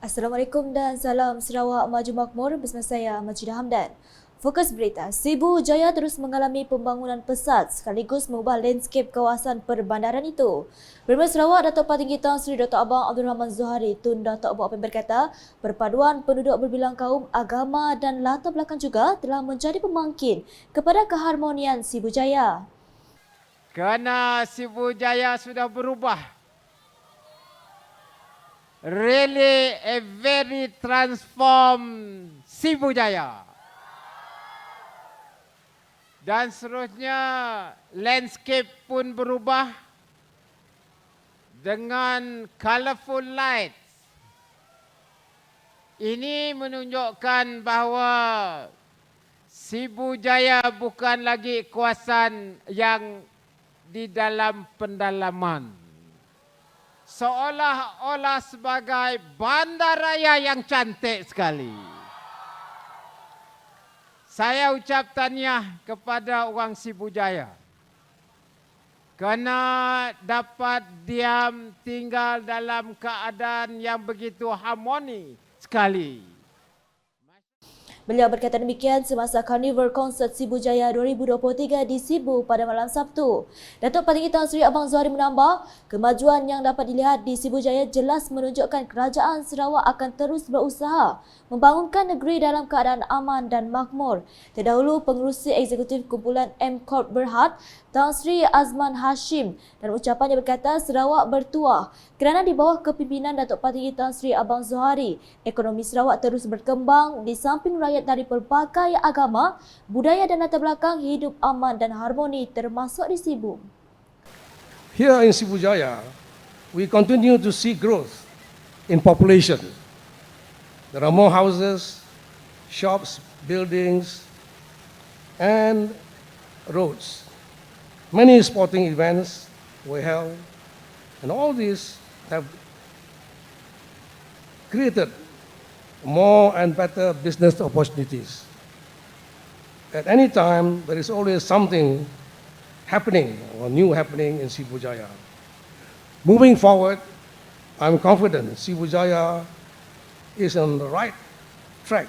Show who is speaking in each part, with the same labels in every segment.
Speaker 1: Assalamualaikum dan salam Sarawak Maju Makmur bersama saya Majidah Hamdan. Fokus berita, Sibu Jaya terus mengalami pembangunan pesat sekaligus mengubah landscape kawasan perbandaran itu. Premier Sarawak Datuk Patinggi Tan Sri Dr. Abang Abdul Rahman Zohari Tun Datuk Abu Apim berkata, perpaduan penduduk berbilang kaum, agama dan latar belakang juga telah menjadi pemangkin kepada keharmonian Sibu Jaya.
Speaker 2: Kerana Sibu Jaya sudah berubah. Really a very transformed Sibu Jaya. Dan seterusnya landscape pun berubah dengan colourful lights. Ini menunjukkan bahawa Sibu Jaya bukan lagi kawasan yang di dalam pendalaman. Seolah-olah sebagai bandaraya yang cantik sekali. Saya ucap tahniah kepada orang Sibu Jaya kerana dapat diam tinggal dalam keadaan yang begitu harmoni sekali.
Speaker 1: Beliau berkata demikian semasa Carnival Konsert Sibu Jaya 2023 di Sibu pada malam Sabtu. Datuk Patinggi Tan Sri Abang Zohari menambah, kemajuan yang dapat dilihat di Sibu Jaya jelas menunjukkan kerajaan Sarawak akan terus berusaha membangunkan negeri dalam keadaan aman dan makmur. Terdahulu, Pengerusi Eksekutif Kumpulan M Corp Berhad, Tan Sri Azman Hashim, dan ucapannya berkata Sarawak bertuah kerana di bawah kepimpinan Datuk Patinggi Tan Sri Abang Zohari, ekonomi Sarawak terus berkembang di samping rakyat dari pelbagai agama, budaya dan latar belakang hidup aman dan harmoni termasuk di Sibu.
Speaker 3: Here in Sibu Jaya, we continue to see growth in population. There are more houses, shops, buildings, and roads. Many sporting events were held, and all these have created more and better business opportunities. At any time, there is always something happening or new happening in Sibu Jaya. Moving forward, I'm confident Sibu Jaya is on the right track,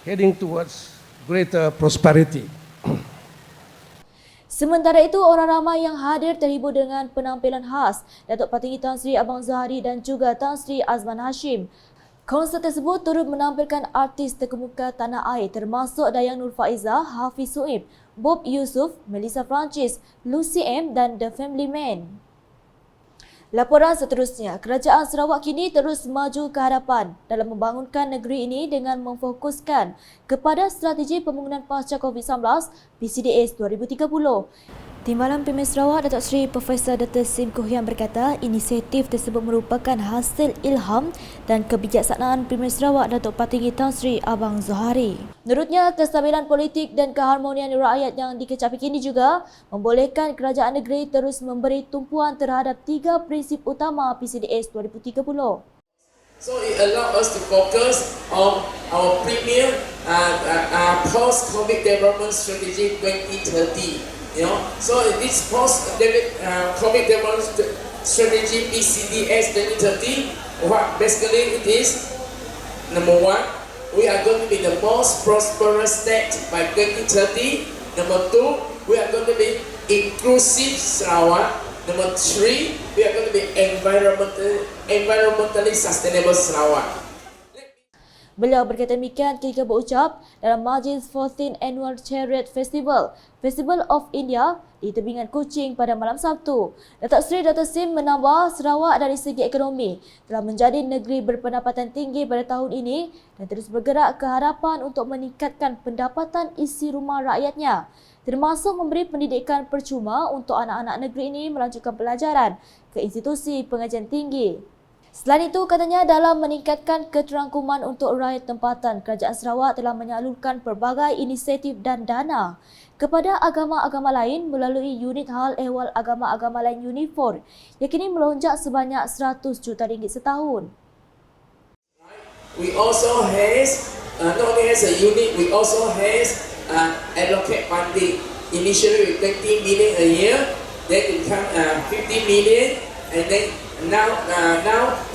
Speaker 3: heading towards greater prosperity.
Speaker 1: Sementara itu, orang ramai yang hadir terhibur dengan penampilan khas Datuk Patinggi Tan Sri Abang Zohari dan juga Tan Sri Azman Hashim. Konsert tersebut turut menampilkan artis terkemuka tanah air termasuk Dayang Nur Faizah, Hafiz Suib, Bob Yusuf, Melissa Francis, Lucy M dan The Family Man. Laporan seterusnya, Kerajaan Sarawak kini terus maju ke hadapan dalam membangunkan negeri ini dengan memfokuskan kepada strategi pembangunan pasca COVID-19 PCDS 2030. Timbalan Premier Sarawak Datuk Seri Profesor Dr. Sim Koh Hian berkata inisiatif tersebut merupakan hasil ilham dan kebijaksanaan Premier Sarawak Datuk Patinggi Tan Sri Abang Zohari. Menurutnya, kestabilan politik dan keharmonian rakyat yang dikecapi kini juga membolehkan kerajaan negeri terus memberi tumpuan terhadap 3 prinsip utama PCDS 2030.
Speaker 4: So it allows us to focus on our premier post-COVID development strategy 2030. So this post-COVID development strategy PCDS 2030, what basically it is, number one, we are going to be the most prosperous state by 2030. Number two, we are going to be inclusive Sarawak. Number three, we are going to be environmentally sustainable Sarawak.
Speaker 1: Beliau berkata demikian ketika berucap dalam majlis 14th Annual Chariot Festival, Festival of India di tebingan Kuching pada malam Sabtu. Datuk Seri Dr. Sim menambah Sarawak dari segi ekonomi telah menjadi negeri berpendapatan tinggi pada tahun ini dan terus bergerak ke hadapan untuk meningkatkan pendapatan isi rumah rakyatnya, termasuk memberi pendidikan percuma untuk anak-anak negeri ini melanjutkan pelajaran ke institusi pengajian tinggi. Selain itu, katanya dalam meningkatkan keterangkuman untuk rakyat tempatan, Kerajaan Sarawak telah menyalurkan pelbagai inisiatif dan dana kepada agama-agama lain melalui unit hal ehwal agama-agama lain UNIFOR yang kini melonjak sebanyak RM100 juta setahun.
Speaker 4: We also has, not only has a unit, we also has allocate funding. Initially with 20 million a year, then it become 50 million, and then now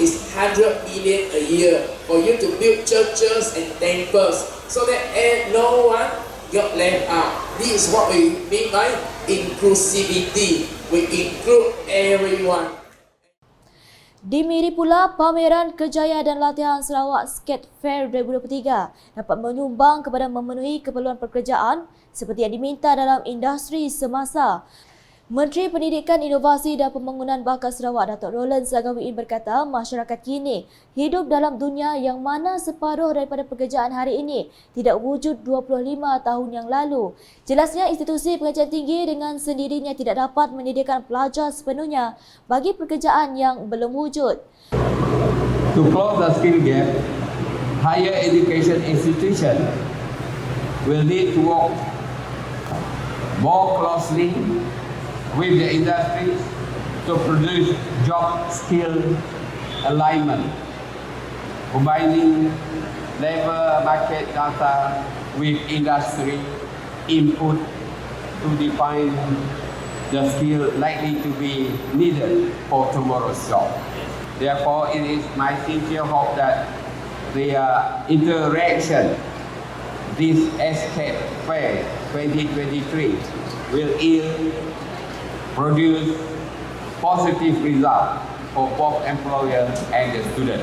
Speaker 4: is 100 million billion a year for you to build churches and temples so that no one got left out. This is what we mean by inclusivity. We include everyone.
Speaker 1: Dimiri pula, pameran kejayaan dan latihan Sarawak Skate Fair 2023 dapat menyumbang kepada memenuhi keperluan pekerjaan seperti yang diminta dalam industri semasa. Menteri Pendidikan, Inovasi dan Pembangunan Bakat Sarawak Datuk Roland Sagawiin berkata masyarakat kini hidup dalam dunia yang mana separuh daripada pekerjaan hari ini tidak wujud 25 tahun yang lalu. Jelasnya institusi pengajian tinggi dengan sendirinya tidak dapat menyediakan pelajar sepenuhnya bagi pekerjaan yang belum wujud.
Speaker 5: To close the skill gap, higher education institutions will need to work more closely with the industry to produce job skill alignment, combining labor market data with industry input to define the skill likely to be needed for tomorrow's job. Therefore, it is my sincere hope that the interaction this Escape Fair 2023 will yield produce positive result for both employer and the student.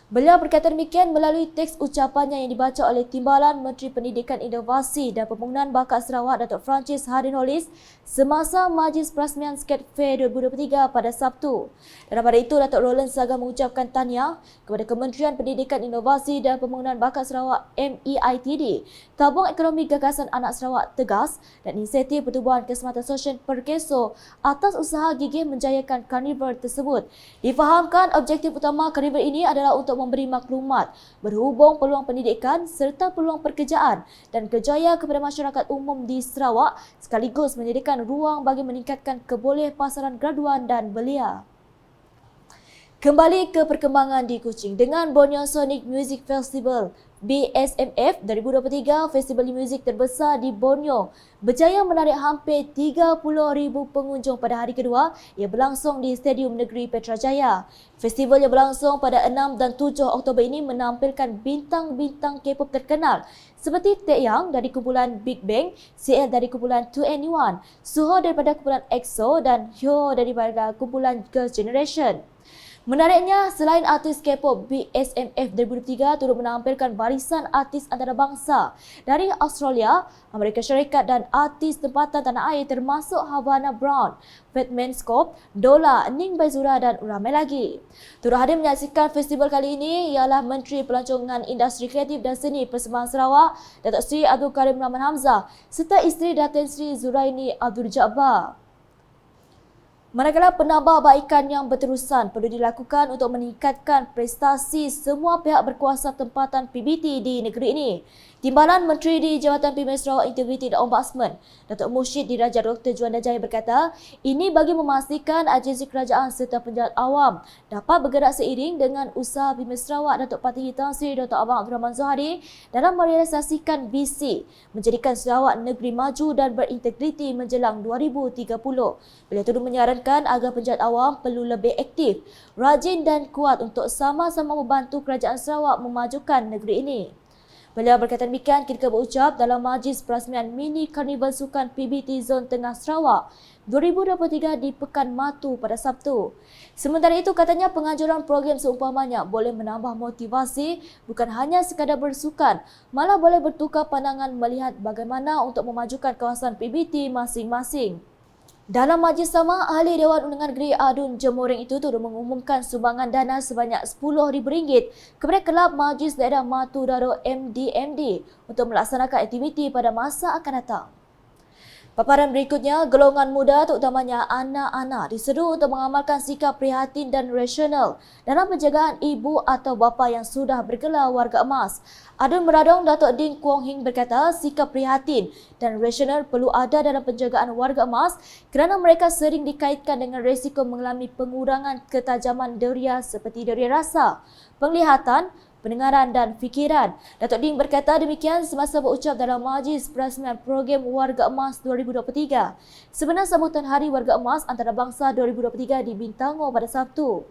Speaker 1: Beliau berkata demikian melalui teks ucapannya yang dibaca oleh Timbalan Menteri Pendidikan, Inovasi dan Pembangunan Bakat Sarawak Datuk Francis Hardinolis semasa Majlis Perasmian Skate Fair 2023 pada Sabtu. Dan pada itu, Datuk Roland Saga mengucapkan tahniah kepada Kementerian Pendidikan, Inovasi dan Pembangunan Bakat Sarawak MEITD, Tabung Ekonomi Gagasan Anak Sarawak Tegas dan Inisiatif Pertubuhan Keselamatan Sosial Perkeso atas usaha gigih menjayakan karnival tersebut. Difahamkan objektif utama karnival ini adalah untuk memberi maklumat berhubung peluang pendidikan serta peluang pekerjaan dan kerjaya kepada masyarakat umum di Sarawak sekaligus menyediakan ruang bagi meningkatkan kebolehpasaran graduan dan belia. Kembali ke perkembangan di Kuching dengan Borneo Sonic Music Festival BSMF 2023, festival muzik terbesar di Borneo, berjaya menarik hampir 30,000 pengunjung pada hari kedua yang berlangsung di Stadium Negeri Petrajaya. Festival yang berlangsung pada 6 dan 7 Oktober ini menampilkan bintang-bintang K-pop terkenal seperti Taeyang dari kumpulan Big Bang, CL dari kumpulan 2NE1, Suho daripada kumpulan EXO dan Hyo daripada kumpulan Girls' Generation. Menariknya, selain artis K-pop, BSMF 2023 turut menampilkan barisan artis antarabangsa dari Australia, Amerika Syarikat dan artis tempatan tanah air termasuk Havana Brown, Fatman Scope, Dola, Ning Baizura dan ramai lagi. Turut hadir menyaksikan festival kali ini ialah Menteri Pelancongan Industri Kreatif dan Seni Persembahan Sarawak, Datuk Seri Abdul Karim Rahman Hamzah serta isteri Datin Sri Zuraini Abdul Jabbar. Manakala penambahbaikan yang berterusan perlu dilakukan untuk meningkatkan prestasi semua pihak berkuasa tempatan PBT di negeri ini. Timbalan Menteri di Jabatan Pimpin Sarawak Integriti dan Ombudsman, Datuk Mursyid Diraja Dr. Juanda Jaya berkata, ini bagi memastikan agensi kerajaan serta penjahat awam dapat bergerak seiring dengan usaha Pimpin Sarawak Datuk Patinggi Tan Sri Dr. Abang Abdul Rahman Zohari dalam merealisasikan visi menjadikan Sarawak negeri maju dan berintegriti menjelang 2030. Beliau turut menyarankan agar penjahat awam perlu lebih aktif, rajin dan kuat untuk sama-sama membantu kerajaan Sarawak memajukan negeri ini. Beliau berkata demikian ketika berucap dalam Majlis Perasmian Mini Karnival Sukan PBT Zon Tengah Sarawak 2023 di Pekan Matu pada Sabtu. Sementara itu, katanya penganjuran program seumpamanya boleh menambah motivasi bukan hanya sekadar bersukan, malah boleh bertukar pandangan melihat bagaimana untuk memajukan kawasan PBT masing-masing. Dalam majlis sama, Ahli Dewan Undangan Negeri Adun Jemuring itu turut mengumumkan sumbangan dana sebanyak RM10,000 kepada Kelab Majlis Daerah Matu Daro MDMD untuk melaksanakan aktiviti pada masa akan datang. Paparan berikutnya, golongan muda terutamanya anak-anak diseru untuk mengamalkan sikap prihatin dan rasional dalam penjagaan ibu atau bapa yang sudah bergelar warga emas. Adun Meradong Datuk Ding Kuong Hing berkata sikap prihatin dan rasional perlu ada dalam penjagaan warga emas kerana mereka sering dikaitkan dengan risiko mengalami pengurangan ketajaman deria seperti deria rasa, penglihatan, pendengaran dan fikiran. Datuk Ding berkata demikian semasa berucap dalam Majlis Perasmian Program Warga Emas 2023 sebenar sambutan Hari Warga Emas Antarabangsa 2023 di Bintangor pada Sabtu.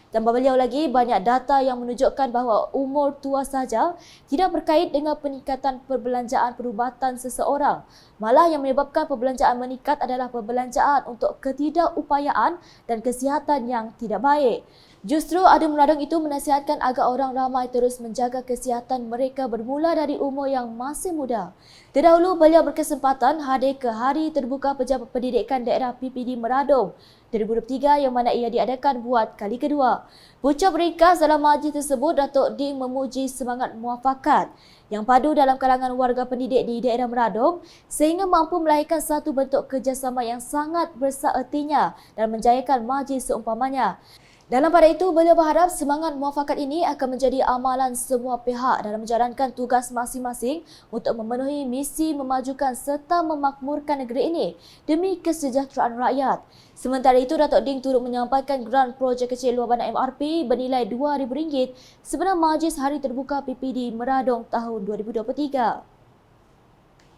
Speaker 1: Tambah beliau lagi, banyak data yang menunjukkan bahawa umur tua saja tidak berkait dengan peningkatan perbelanjaan perubatan seseorang. Malah yang menyebabkan perbelanjaan meningkat adalah perbelanjaan untuk ketidakupayaan dan kesihatan yang tidak baik. Justru Adun Meradong itu menasihatkan agar orang ramai terus menjaga kesihatan mereka bermula dari umur yang masih muda. Terdahulu, beliau berkesempatan hadir ke Hari Terbuka Pejabat Pendidikan Daerah PPD Meradong 2023 yang mana ia diadakan buat kali kedua. Punca peringkas dalam majlis tersebut, Datuk Ding memuji semangat muafakat yang padu dalam kalangan warga pendidik di daerah Meradong sehingga mampu melahirkan satu bentuk kerjasama yang sangat berseertinya dan menjayakan majlis seumpamanya. Dalam pada itu, beliau berharap semangat muafakat ini akan menjadi amalan semua pihak dalam menjalankan tugas masing-masing untuk memenuhi misi memajukan serta memakmurkan negeri ini demi kesejahteraan rakyat. Sementara itu, Datuk Ding turut menyampaikan grant projek kecil luar bandar MRP bernilai RM2,000 sebelum Majlis Hari Terbuka PPD Meradong tahun 2023.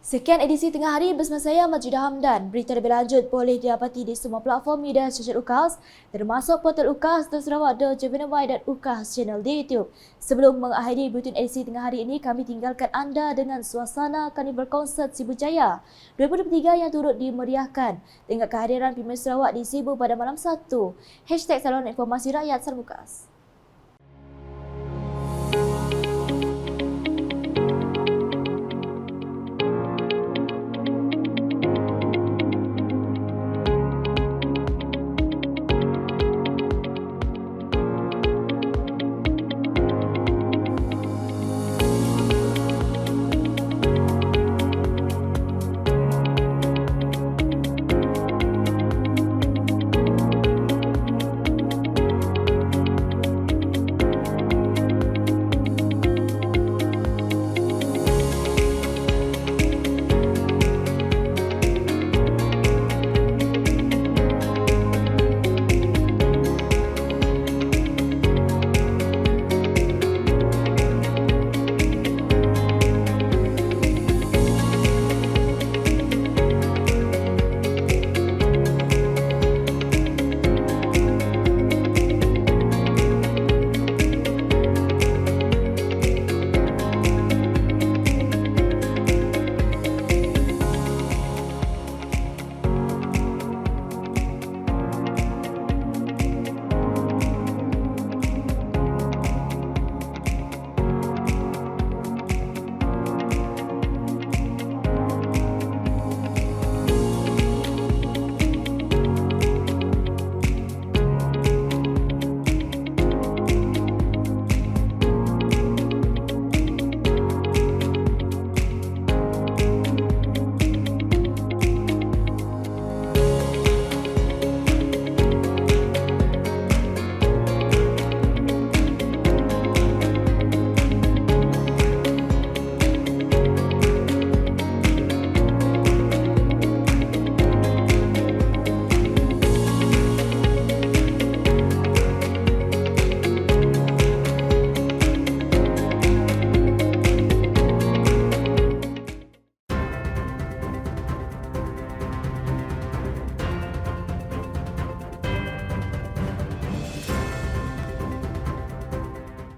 Speaker 1: Sekian edisi Tengah Hari bersama saya Majudah Hamdan. Berita lebih lanjut boleh didapati di semua platform media sosial UKAS termasuk portal UKAS dan Sarawak.jvny dan UKAS channel di YouTube. Sebelum mengakhiri buletin edisi Tengah Hari ini, kami tinggalkan anda dengan suasana Karnival Konsert Sibu Jaya 2023 yang turut dimeriahkan dengan kehadiran Premier Sarawak di Sibu pada malam 1. #Salon Informasi Rakyat Salam UKAS.